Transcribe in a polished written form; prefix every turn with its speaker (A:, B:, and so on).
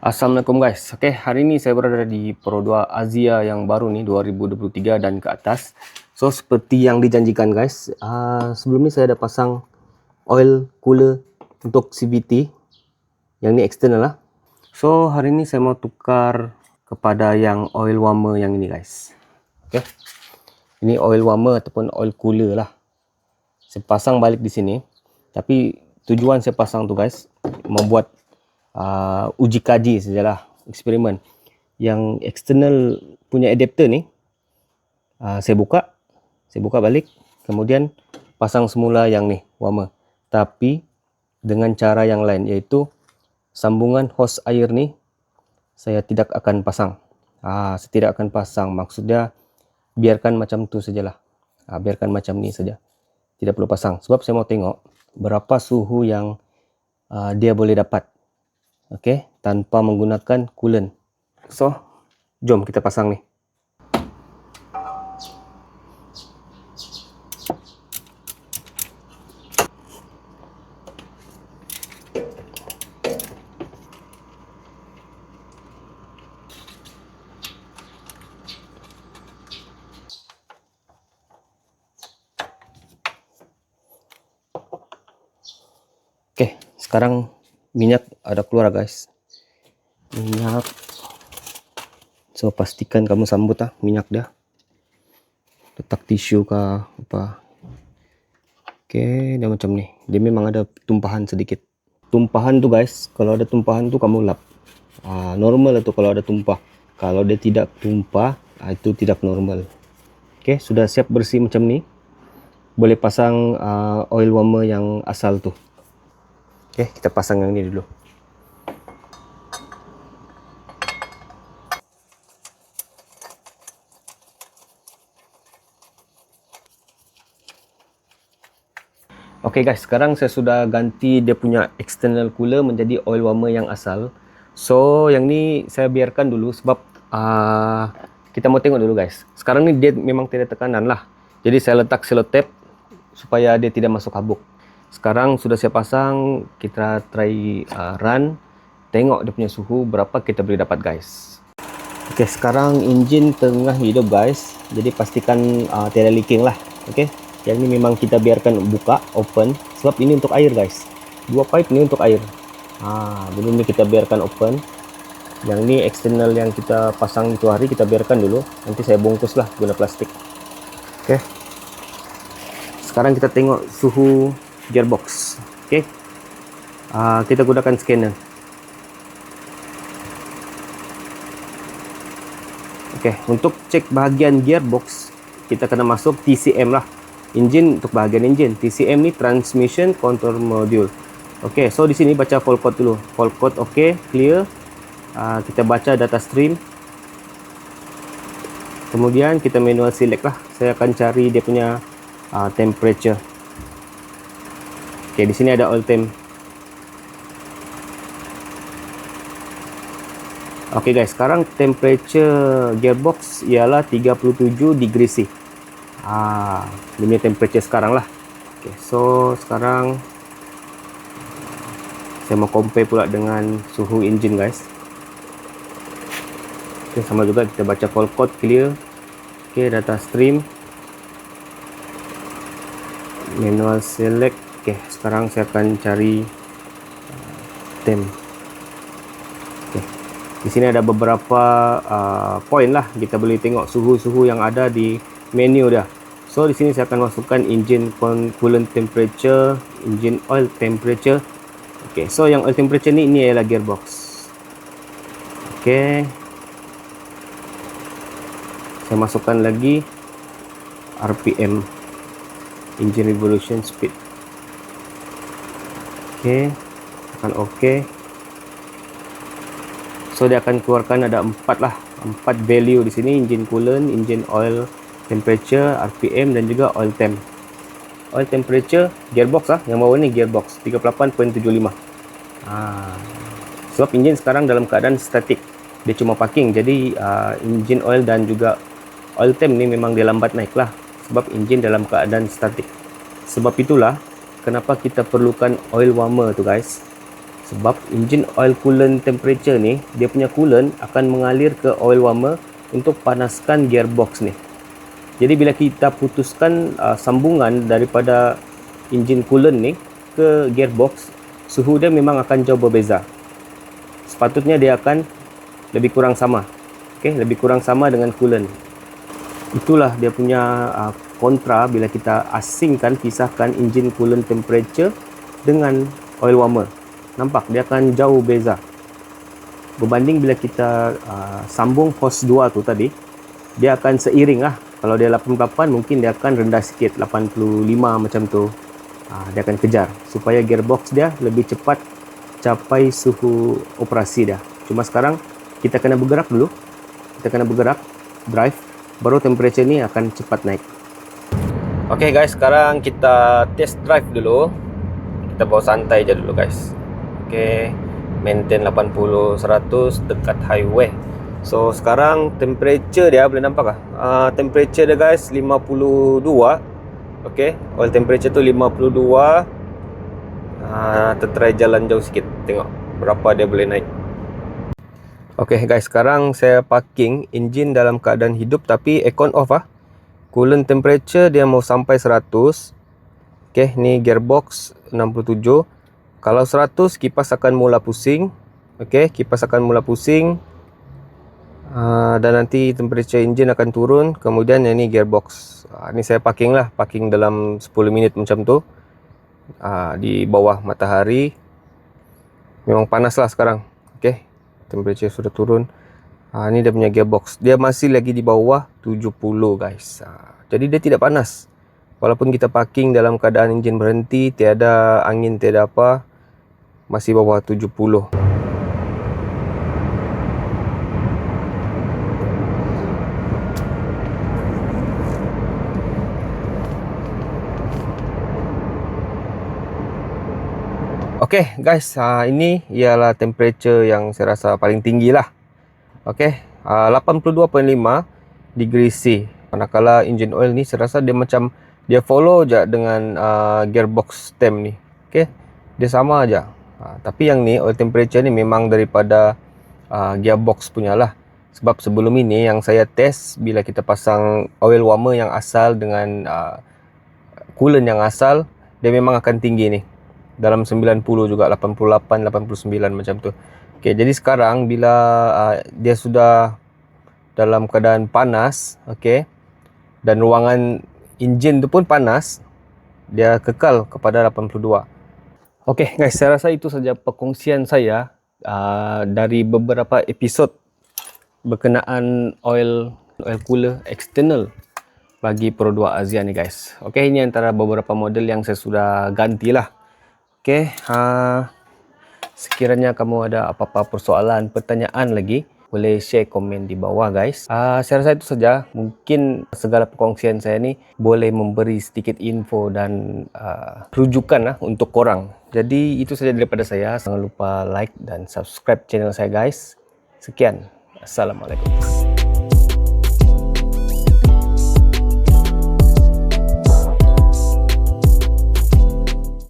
A: Assalamualaikum guys. Okay, hari ni saya berada di Pro 2 Azia yang baru ni 2023 dan ke atas. So seperti yang dijanjikan guys, sebelum ni saya ada pasang oil cooler untuk CVT. Yang ni external lah. So hari ni saya mau tukar kepada yang oil warmer yang ini guys. Okay. Ini oil warmer ataupun oil cooler lah. Saya pasang balik di sini. Tapi tujuan saya pasang tu guys, membuat uji kaji sajalah, eksperimen. Yang external punya adapter ni saya buka balik, kemudian pasang semula yang ni warmer, tapi dengan cara yang lain, iaitu sambungan hose air ni saya tidak akan pasang. Saya tidak akan pasang, maksudnya biarkan macam tu sajalah. Biarkan macam ni saja, tidak perlu pasang, sebab saya mau tengok berapa suhu yang dia boleh dapat. Okey, tanpa menggunakan coolant. So, jom kita pasang ni. Okey, sekarang minyak ada keluar guys. Minyak. So pastikan kamu sambut minyak dah. Letak tisu kah apa. Okey, dia macam ni. Dia memang ada tumpahan sedikit. Tumpahan tu guys, kalau ada tumpahan tu kamu lap. Normal tu kalau ada tumpah. Kalau dia tidak tumpah, itu tidak normal. Okey, sudah siap bersih macam ni. Boleh pasang oil warmer yang asal tu. Okey, kita pasang yang ni dulu. Okey guys, sekarang saya sudah ganti dia punya external cooler menjadi oil warmer yang asal. So, yang ni saya biarkan dulu sebab kita mau tengok dulu guys. Sekarang ni dia memang tidak tekanan lah. Jadi saya letak selotip supaya dia tidak masuk habuk. Sekarang sudah saya pasang, kita try run, tengok dia punya suhu berapa kita boleh dapat guys. Okey, sekarang enjin tengah hidup guys. Jadi pastikan tiada leaking lah. Okey. Yang ni memang kita biarkan buka, open, sebab ini untuk air guys. Dua pipe ni untuk air. Dulu ni kita biarkan open. Yang ni eksternal yang kita pasang itu hari, kita biarkan dulu. Nanti saya bungkus lah guna plastik. Okey. Sekarang kita tengok suhu gearbox. Okey. Kita gunakan scanner. Okey, untuk cek bahagian gearbox, kita kena masuk TCM lah. Engine untuk bahagian engine. TCM ni transmission control module. Okey, so di sini baca fault code dulu. Fault code okey, clear. Kita baca data stream. Kemudian kita manual select lah. Saya akan cari dia punya temperature. Okey, di sini ada oil temp. Okey guys, sekarang temperature gearbox ialah 37 degree C. Dia punya temperature sekarang lah. Okay, so sekarang saya mau compare pula dengan suhu engine guys. Okay, sama juga kita baca fault code, clear. Okay, data stream, manual select. Okay, sekarang saya akan cari temp. Okay, di sini ada beberapa point lah, kita boleh tengok suhu-suhu yang ada di menu dah. So di sini saya akan masukkan engine coolant temperature, engine oil temperature. Okey, so yang oil temperature ni, ini ialah gearbox. Okey. Saya masukkan lagi RPM, engine revolution speed. Okey, tekan OK. So dia akan keluarkan ada 4 lah, 4 value di sini: engine coolant, engine oil temperature, RPM dan juga oil temp. Oil temperature gearbox yang bawah ni gearbox 38.75. Sebab engine sekarang dalam keadaan statik, dia cuma parking. Jadi engine oil dan juga oil temp ni memang dia lambat naik lah, sebab engine dalam keadaan statik. Sebab itulah kenapa kita perlukan oil warmer tu guys. Sebab engine oil coolant temperature ni, dia punya coolant akan mengalir ke oil warmer untuk panaskan gearbox ni. Jadi bila kita putuskan sambungan daripada engine coolant ni ke gearbox, suhu dia memang akan jauh berbeza. Sepatutnya dia akan lebih kurang sama. Okey, lebih kurang sama dengan coolant. Itulah dia punya kontra bila kita asingkan, pisahkan engine coolant temperature dengan oil warmer. Nampak dia akan jauh beza. Berbanding bila kita sambung hose 2 tu tadi, dia akan seiring lah. Kalau dia 88 mungkin dia akan rendah sikit, 85 macam tu. Dia akan kejar supaya gearbox dia lebih cepat capai suhu operasi dia. Cuma sekarang kita kena bergerak dulu. Kita kena bergerak, drive, baru temperature ni akan cepat naik. Okay guys, sekarang kita test drive dulu. Kita bawa santai je dulu guys. Okay, maintain 80-100 dekat highway. So sekarang temperature dia boleh nampak lah. Temperature dia guys 52. Okay, oil temperature tu 52. Tertry jalan jauh sikit, tengok berapa dia boleh naik. Okay guys, sekarang saya parking engine dalam keadaan hidup tapi aircon off lah. Coolant temperature dia mau sampai 100. Okay, ni gearbox 67. Kalau 100, kipas akan mula pusing. Okay, kipas akan mula pusing. Dan nanti temperature engine akan turun. Kemudian yang ni gearbox. Ni saya parking lah. Parking dalam 10 minit macam tu. Di bawah matahari. Memang panas lah sekarang. Okay, temperature sudah turun. Ni dia punya gearbox. Dia masih lagi di bawah 70 guys. Jadi dia tidak panas. Walaupun kita parking dalam keadaan enjin berhenti, tiada angin, tiada apa, masih bawah 70. Okay guys, ini ialah temperature yang saya rasa paling tinggi lah. Okay, 82.5 degree C. Manakala engine oil ni saya rasa dia macam dia follow je dengan gearbox stem ni. Okay, dia sama aja. Tapi yang ni oil temperature ni memang daripada gearbox punya lah. Sebab sebelum ini yang saya test, bila kita pasang oil warmer yang asal dengan coolant yang asal, dia memang akan tinggi ni. Dalam 90 juga, 88, 89 macam tu. Okay, jadi sekarang bila dia sudah dalam keadaan panas, okay, dan ruangan enjin tu pun panas, dia kekal kepada 82. Okay guys, saya rasa itu saja perkongsian saya dari beberapa episod berkenaan oil cooler eksternal bagi Pro 2 Azia ni guys. Okay, ini antara beberapa model yang saya sudah gantilah. Okay, sekiranya kamu ada apa-apa persoalan, pertanyaan lagi, boleh share komen di bawah guys. Saya rasa itu saja. Mungkin segala perkongsian saya ni boleh memberi sedikit info dan rujukan lah untuk korang. Jadi itu saja daripada saya. Jangan lupa like dan subscribe channel saya guys. Sekian. Assalamualaikum.